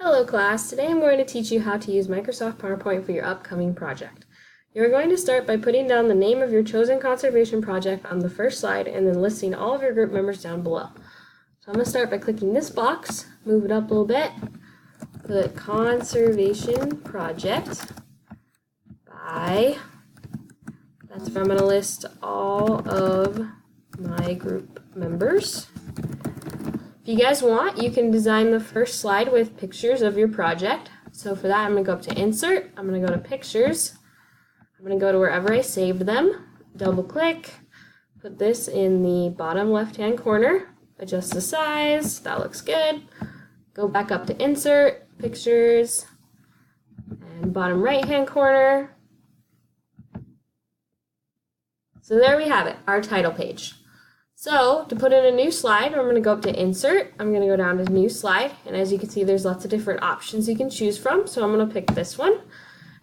Hello class, today I'm going to teach you how to use Microsoft PowerPoint for your upcoming project. You're going to start by putting down the name of your chosen conservation project on the first slide and then listing all of your group members down below. So I'm going to start by clicking this box, move it up a little bit, put conservation project by, that's where I'm going to list all of my group members. If you guys want, you can design the first slide with pictures of your project. So for that, I'm going to go up to Insert, I'm going to go to Pictures, I'm going to go to wherever I saved them, double click, put this in the bottom left-hand corner, adjust the size, that looks good, go back up to Insert, Pictures, and bottom right-hand corner. So there we have it, our title page. So to put in a new slide, I'm going to go up to Insert, I'm going to go down to New Slide, and as you can see there's lots of different options you can choose from, so I'm going to pick this one.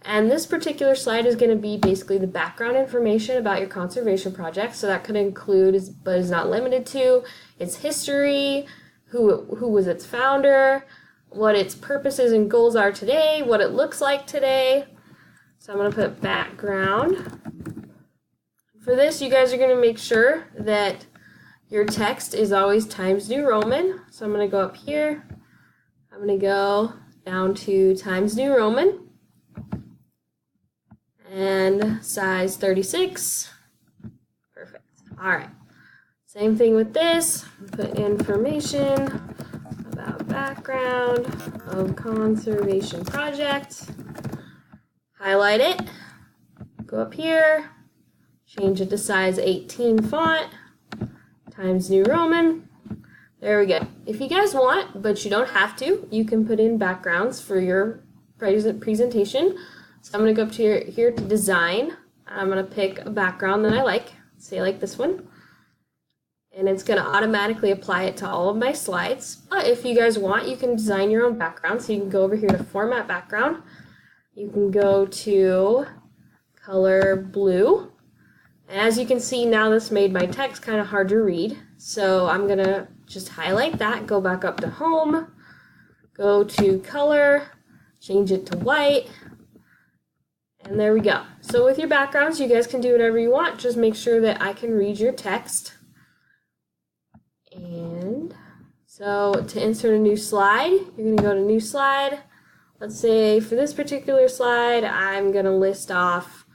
And this particular slide is going to be basically the background information about your conservation project, so that could include, but is not limited to, its history, who was its founder, what its purposes and goals are today, what it looks like today. So I'm going to put background. For this, you guys are going to make sure that your text is always Times New Roman. So I'm going to go up here. I'm going to go down to Times New Roman. And size 36. Perfect. Alright. Same thing with this. Put information about background of conservation project. Highlight it. Go up here. Change it to size 18 font. Times New Roman. There we go. If you guys want, but you don't have to, you can put in backgrounds for your presentation. So I'm going to go up to here to Design. I'm going to pick a background that I like, say like this one. And it's going to automatically apply it to all of my slides. But if you guys want, you can design your own background. So you can go over here to Format Background. You can go to Color Blue. And as you can see now, this made my text kind of hard to read. So I'm going to just highlight that, go back up to Home, go to Color, change it to white, and there we go. So with your backgrounds, you guys can do whatever you want. Just make sure that I can read your text. And so to insert a new slide, you're going to go to New Slide. Let's say for this particular slide, I'm going to list off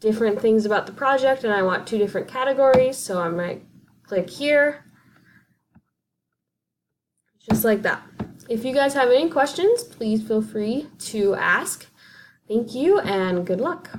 different things about the project, and I want 2 different categories, so I'm going to click here, just like that. If you guys have any questions, please feel free to ask. Thank you and good luck.